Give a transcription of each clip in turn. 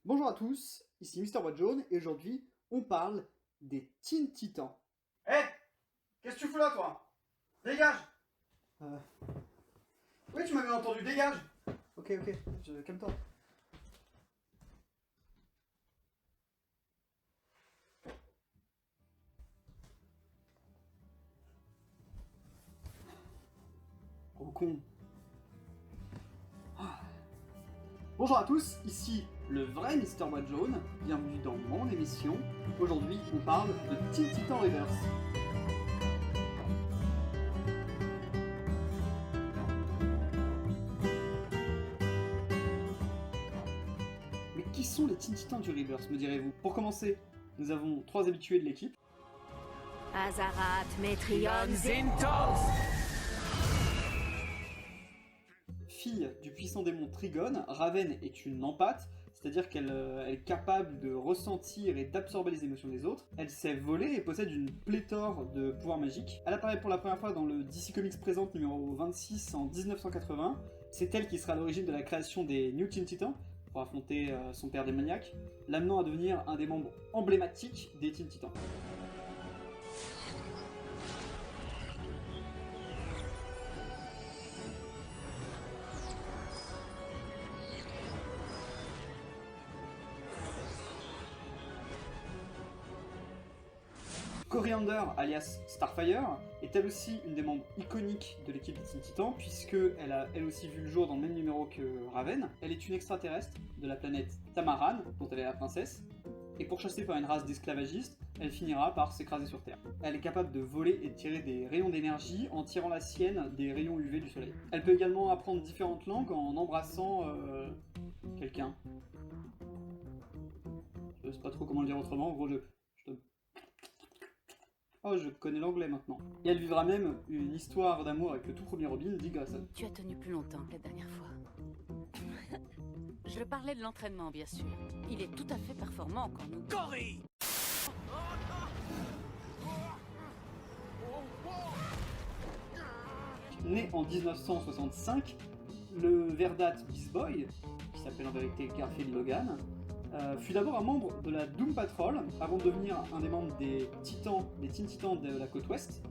Bonjour à tous, ici Mr. Watt et aujourd'hui on parle des Teen Titans. Hé, qu'est-ce que tu fous là, toi? Dégage! Euh, Oui, tu m'as bien entendu, dégage! ok, calme-toi. Gros con. Bonjour à tous, ici le vrai Mr. Watt, bienvenue dans mon émission. Aujourd'hui on parle de Teen Titans Reverse. Mais qui sont les Teen Titans du Reverse, me direz-vous? Pour commencer, nous avons trois habitués de l'équipe. Azarat, Metrion, Zintos! Fille du puissant démon Trigon, Raven est une empathe, c'est-à-dire qu'elle est capable de ressentir et d'absorber les émotions des autres. Elle sait voler et possède une pléthore de pouvoirs magiques. Elle apparaît pour la première fois dans le DC Comics Present numéro 26 en 1980. C'est elle qui sera à l'origine de la création des New Teen Titans pour affronter son père démoniaque, l'amenant à devenir un des membres emblématiques des Teen Titans. Coriander, alias Starfire, est elle aussi une des membres iconiques de l'équipe des Teen Titans, puisqu'elle a elle aussi vu le jour dans le même numéro que Raven. Elle est une extraterrestre de la planète Tamaran, dont elle est la princesse, et pourchassée par une race d'esclavagistes, elle finira par s'écraser sur Terre. Elle est capable de voler et de tirer des rayons d'énergie en tirant la sienne des rayons UV du soleil. Elle peut également apprendre différentes langues en embrassant quelqu'un. Je sais pas trop comment le dire autrement, en gros Oh, je connais l'anglais maintenant. Et elle vivra même une histoire d'amour avec le tout premier Robin, Dick Grayson. Tu as tenu plus longtemps que la dernière fois. Je parlais de l'entraînement, bien sûr. Il est tout à fait performant quand nous... Cory! Né en 1965, le verdâtre Beast Boy, qui s'appelle en vérité Garfield Logan, fut d'abord un membre de la Doom Patrol avant de devenir un des membres des Teen Titans de la côte ouest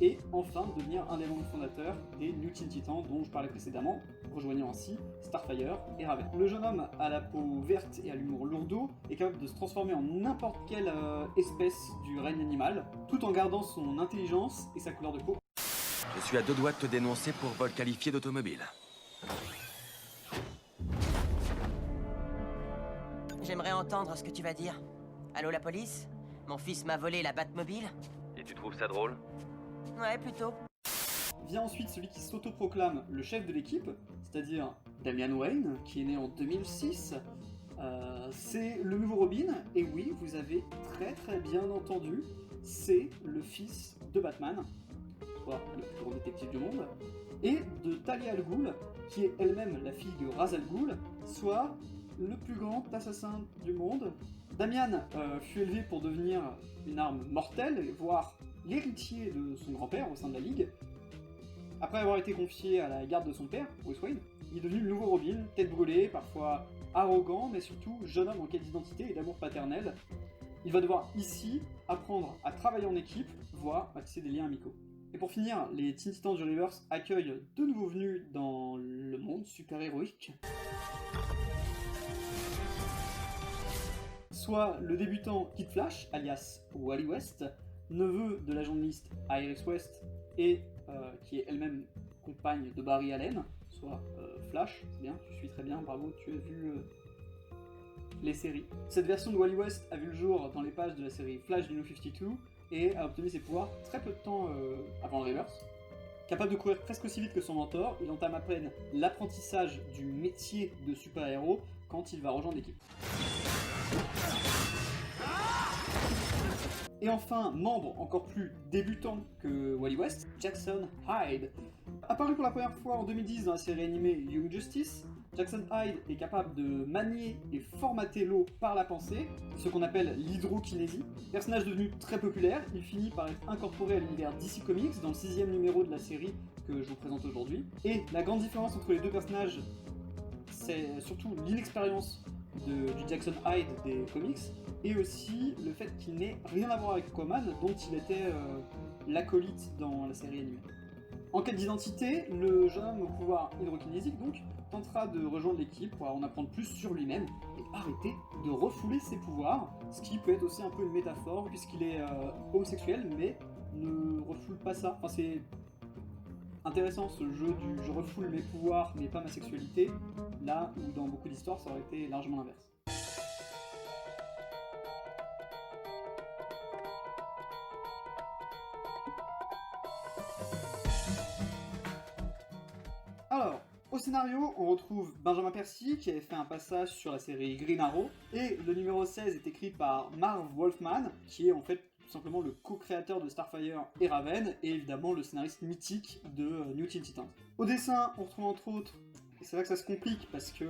et enfin devenir un des membres fondateurs des New Teen Titans dont je parlais précédemment, rejoignant ainsi Starfire et Raven. Le jeune homme à la peau verte et à l'humour lourdeau est capable de se transformer en n'importe quelle espèce du règne animal tout en gardant son intelligence et sa couleur de peau. Je suis à deux doigts de te dénoncer pour vol qualifié d'automobile. J'aimerais entendre ce que tu vas dire. Allô, la police? Mon fils m'a volé la Batmobile? Et tu trouves ça drôle? Ouais, plutôt. Vient ensuite celui qui s'autoproclame le chef de l'équipe, c'est-à-dire Damian Wayne, qui est né en 2006. C'est le nouveau Robin, et oui, vous avez très bien entendu, c'est le fils de Batman, soit le plus gros détective du monde, et de Talia al Ghul, qui est elle-même la fille de Ra's al Ghul, soit le plus grand assassin du monde. Damian fut élevé pour devenir une arme mortelle, voire l'héritier de son grand-père au sein de la Ligue. Après avoir été confié à la garde de son père, Bruce Wayne, il est devenu le nouveau Robin, tête brûlée, parfois arrogant, mais surtout jeune homme en quête d'identité et d'amour paternel. Il va devoir ici apprendre à travailler en équipe, voire à tisser des liens amicaux. Et pour finir, les Teen Titans du Reverse accueillent deux nouveaux venus dans le monde super-héroïque. Soit le débutant Kid Flash, alias Wally West, neveu de la journaliste Iris West et qui est elle-même compagne de Barry Allen, soit Flash, c'est bien, tu suis très bien, bravo, tu as vu les séries. Cette version de Wally West a vu le jour dans les pages de la série Flash du New 52 et a obtenu ses pouvoirs très peu de temps avant le Reverse. Capable de courir presque aussi vite que son mentor, il entame à peine l'apprentissage du métier de super-héros quand il va rejoindre l'équipe. Et enfin, membre encore plus débutant que Wally West, Jackson Hyde. Apparu pour la première fois en 2010 dans la série animée Young Justice, Jackson Hyde est capable de manier et formater l'eau par la pensée, ce qu'on appelle l'hydrokinésie. Personnage devenu très populaire, il finit par être incorporé à l'univers DC Comics dans le 6e numéro de la série que je vous présente aujourd'hui. Et la grande différence entre les deux personnages, c'est surtout l'inexpérience du Jackson Hyde des comics, et aussi le fait qu'il n'ait rien à voir avec Aquaman, dont il était l'acolyte dans la série animée. En quête d'identité, le jeune homme au pouvoir hydrokinésique donc tentera de rejoindre l'équipe pour en apprendre plus sur lui-même et arrêter de refouler ses pouvoirs, ce qui peut être aussi un peu une métaphore puisqu'il est homosexuel mais ne refoule pas ça. Enfin, c'est intéressant ce jeu du je refoule mes pouvoirs mais pas ma sexualité, là où dans beaucoup d'histoires ça aurait été largement l'inverse. Alors, au scénario, on retrouve Benjamin Percy qui avait fait un passage sur la série Green Arrow, et le numéro 16 est écrit par Marv Wolfman, qui est en fait tout simplement le co-créateur de Starfire et Raven, et évidemment le scénariste mythique de New Teen Titans. Au dessin, on retrouve entre autres, et c'est là que ça se complique parce que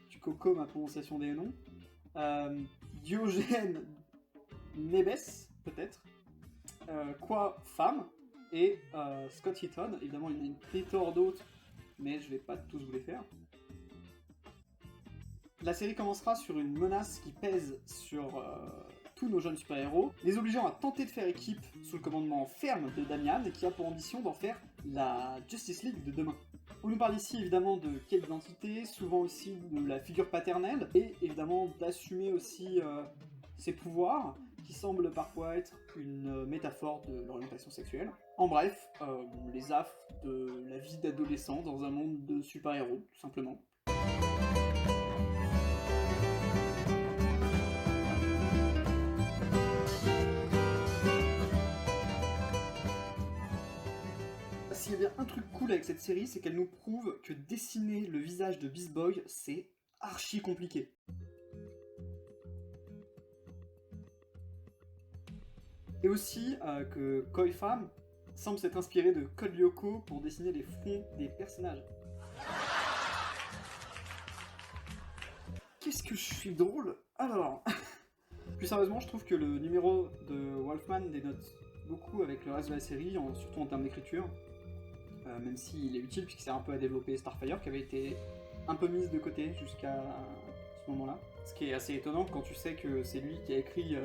tu coco ma prononciation des noms, Diogène Nebes, peut-être, Quoi Femme, et Scott Heaton. Évidemment, il y en a une pléthore d'autres, mais je vais pas tous vous les faire. La série commencera sur une menace qui pèse sur tous nos jeunes super-héros, les obligeant à tenter de faire équipe sous le commandement ferme de Damian, qui a pour ambition d'en faire la Justice League de demain. On nous parle ici évidemment de quête d'identité, souvent aussi de la figure paternelle, et évidemment d'assumer aussi ses pouvoirs, qui semblent parfois être une métaphore de l'orientation sexuelle. En bref, les affres de la vie d'adolescent dans un monde de super-héros, tout simplement. S'il y a bien un truc cool avec cette série, c'est qu'elle nous prouve que dessiner le visage de Beast Boy, c'est archi compliqué. Et aussi que Koi Fam semble s'être inspiré de Code Lyoko pour dessiner les fronts des personnages. Qu'est-ce que je suis drôle! Alors, plus sérieusement, je trouve que le numéro de Wolfman dénote beaucoup avec le reste de la série, surtout en termes d'écriture, même s'il est utile puisqu'il sert un peu à développer Starfire, qui avait été un peu mise de côté jusqu'à ce moment-là. Ce qui est assez étonnant quand tu sais que c'est lui qui a écrit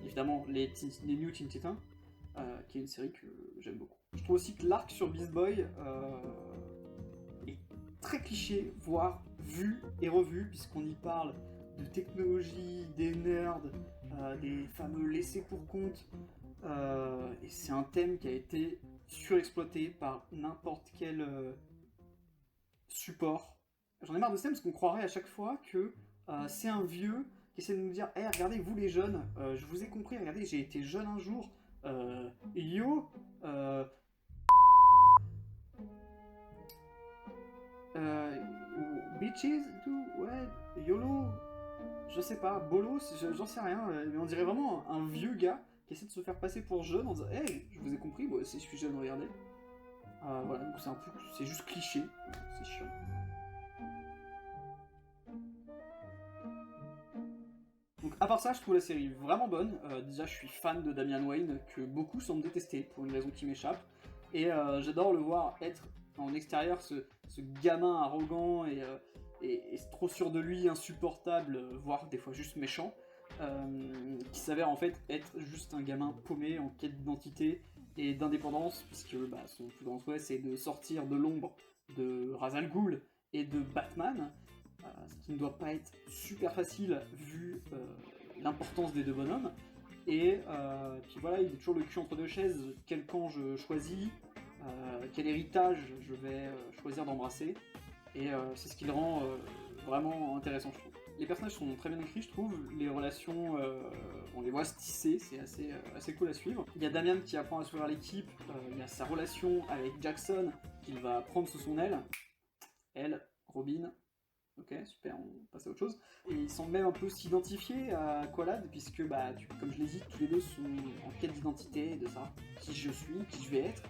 évidemment les New Teen Titans, qui est une série que j'aime beaucoup. Je trouve aussi que l'arc sur Beast Boy est très cliché, voire vu et revu, puisqu'on y parle de technologie, des nerds, des fameux laissés pour compte, et c'est un thème qui a été surexploité par n'importe quel support. J'en ai marre de ça parce qu'on croirait à chaque fois que c'est un vieux qui essaie de nous dire « Hey, regardez, vous les jeunes, je vous ai compris, regardez, j'ai été jeune un jour, yo, bitches, tout, ouais, YOLO, je sais pas, bolo, j'en sais rien, mais on dirait vraiment un vieux gars qui essaie de se faire passer pour jeune en disant « Hey, je vous ai compris, moi aussi je suis jeune, regardez. » Voilà, donc c'est juste cliché, c'est chiant. Donc à part ça, je trouve la série vraiment bonne. Déjà, je suis fan de Damian Wayne, que beaucoup semblent détester, pour une raison qui m'échappe. Et j'adore le voir être en extérieur, ce gamin arrogant et trop sûr de lui, insupportable, voire des fois juste méchant, qui s'avère en fait être juste un gamin paumé en quête d'identité et d'indépendance, puisque son plus grand souhait c'est de sortir de l'ombre de Ra's al Ghul et de Batman, ce qui ne doit pas être super facile vu l'importance des deux bonhommes. Et puis voilà, il est toujours le cul entre deux chaises, quel camp je choisis, quel héritage je vais choisir d'embrasser, et c'est ce qui le rend vraiment intéressant, je trouve. Les personnages sont très bien écrits, je trouve, les relations, on les voit se tisser, c'est assez cool à suivre. Il y a Damian qui apprend à s'ouvrir à l'équipe, il y a sa relation avec Jackson qu'il va prendre sous son aile, elle, Robin. Ok, super, on passe à autre chose. Et ils semblent même un peu s'identifier à Qualad, puisque, comme je l'ai dit, tous les deux sont en quête d'identité, de savoir qui je suis, qui je vais être.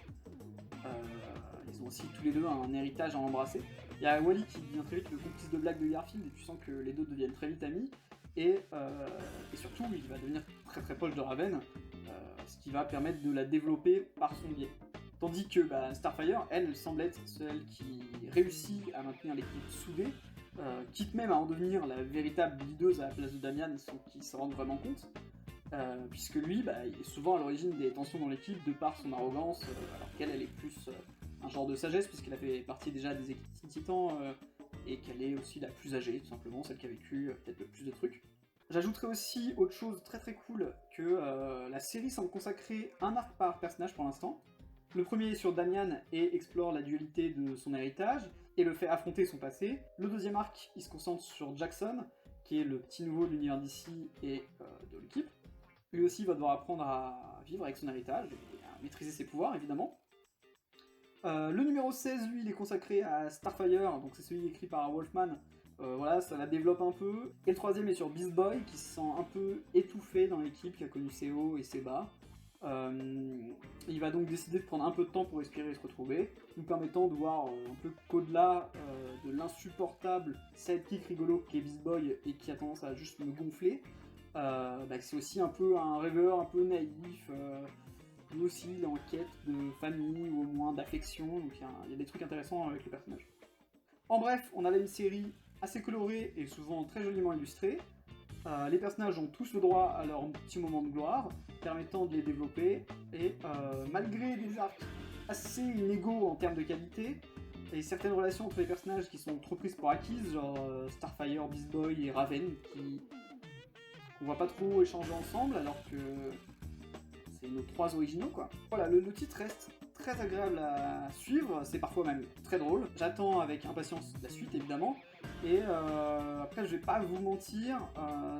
Ils ont aussi tous les deux un héritage à embrasser. Il y a Wally qui devient très vite le complice de blague de Garfield, et tu sens que les deux deviennent très vite amis. Et surtout, il va devenir très très proche de Raven, ce qui va permettre de la développer par son biais. Tandis que Starfire, elle semble être celle qui réussit à maintenir l'équipe soudée, quitte même à en devenir la véritable leaduse à la place de Damian sans qu'il s'en rende vraiment compte, puisque lui, il est souvent à l'origine des tensions dans l'équipe de par son arrogance, alors qu'elle, elle est plus un genre de sagesse, puisqu'elle a fait partie déjà des équipes Teen Titans, et qu'elle est aussi la plus âgée, tout simplement, celle qui a vécu peut-être le plus de trucs. J'ajouterai aussi autre chose très très cool, que la série semble consacrer un arc par personnage pour l'instant. Le premier est sur Damian et explore la dualité de son héritage et le fait affronter son passé. Le deuxième arc, il se concentre sur Jackson, qui est le petit nouveau de l'univers d'ici et de l'équipe. Lui aussi va devoir apprendre à vivre avec son héritage et à maîtriser ses pouvoirs, évidemment. Le numéro 16, lui, il est consacré à Starfire, donc c'est celui écrit par Wolfman. Voilà, ça la développe un peu. Et le troisième est sur Beast Boy, qui se sent un peu étouffé dans l'équipe, qui a connu ses hauts et ses bas. Il va donc décider de prendre un peu de temps pour respirer et se retrouver, nous permettant de voir un peu qu'au-delà de l'insupportable sidekick rigolo qu'est Beast Boy et qui a tendance à juste me gonfler, c'est aussi un peu un rêveur, un peu naïf, lui aussi il est en quête de famille ou au moins d'affection, donc il y a des trucs intéressants avec le personnage. En bref, on avait une série assez colorée et souvent très joliment illustrée. Les personnages ont tous le droit à leur petit moment de gloire, permettant de les développer, et malgré des arcs assez inégaux en termes de qualité, et certaines relations entre les personnages qui sont trop prises pour acquises, genre Starfire, Beast Boy et Raven, qu'on voit pas trop échanger ensemble, alors que c'est nos trois originaux, quoi. Voilà, le titre reste très agréable à suivre, c'est parfois même très drôle. J'attends avec impatience la suite, évidemment. Et après, je vais pas vous mentir,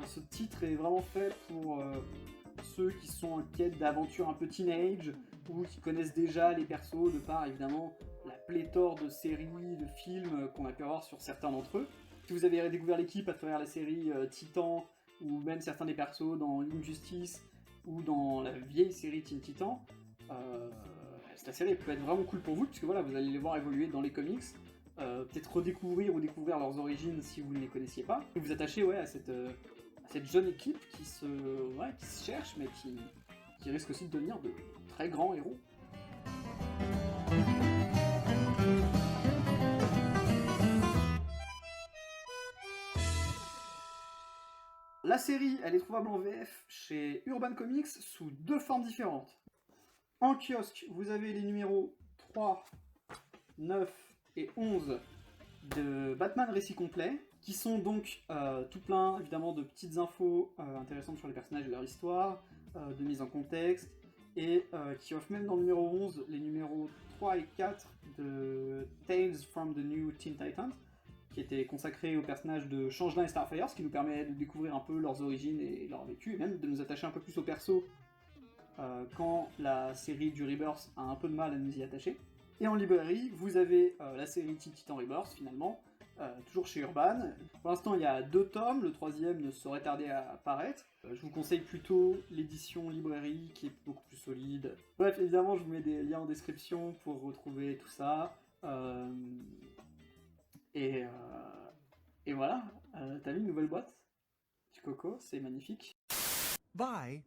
ce titre est vraiment fait pour ceux qui sont en quête d'aventure un peu teenage, ou qui connaissent déjà les persos, de par, évidemment, la pléthore de séries, de films qu'on a pu avoir sur certains d'entre eux. Si vous avez redécouvert l'équipe à travers la série Titan, ou même certains des persos dans Injustice, ou dans la vieille série Teen Titans, la série peut être vraiment cool pour vous, puisque voilà, vous allez les voir évoluer dans les comics, peut-être redécouvrir ou découvrir leurs origines si vous ne les connaissiez pas, et vous attacher à cette jeune équipe qui se cherche, mais qui risque aussi de devenir de très grands héros. La série, elle est trouvable en VF chez Urban Comics sous deux formes différentes. En kiosque, vous avez les numéros 3, 9 et 11 de Batman Récit Complet, qui sont donc tout plein, évidemment, de petites infos intéressantes sur les personnages et leur histoire, de mise en contexte, et qui offrent même dans le numéro 11 les numéros 3 et 4 de Tales from the New Teen Titans, qui était consacré aux personnages de Changelin et Starfire, ce qui nous permet de découvrir un peu leurs origines et leur vécu, et même de nous attacher un peu plus aux persos quand la série du Rebirth a un peu de mal à nous y attacher. Et en librairie, vous avez la série Teen Titan Rebirth, finalement, toujours chez Urban. Pour l'instant, il y a 2 tomes, le 3e ne saurait tarder à apparaître. Je vous conseille plutôt l'édition librairie, qui est beaucoup plus solide. Bref, évidemment, je vous mets des liens en description pour retrouver tout ça. Et voilà, t'as vu une nouvelle boîte du Coco, c'est magnifique. Bye.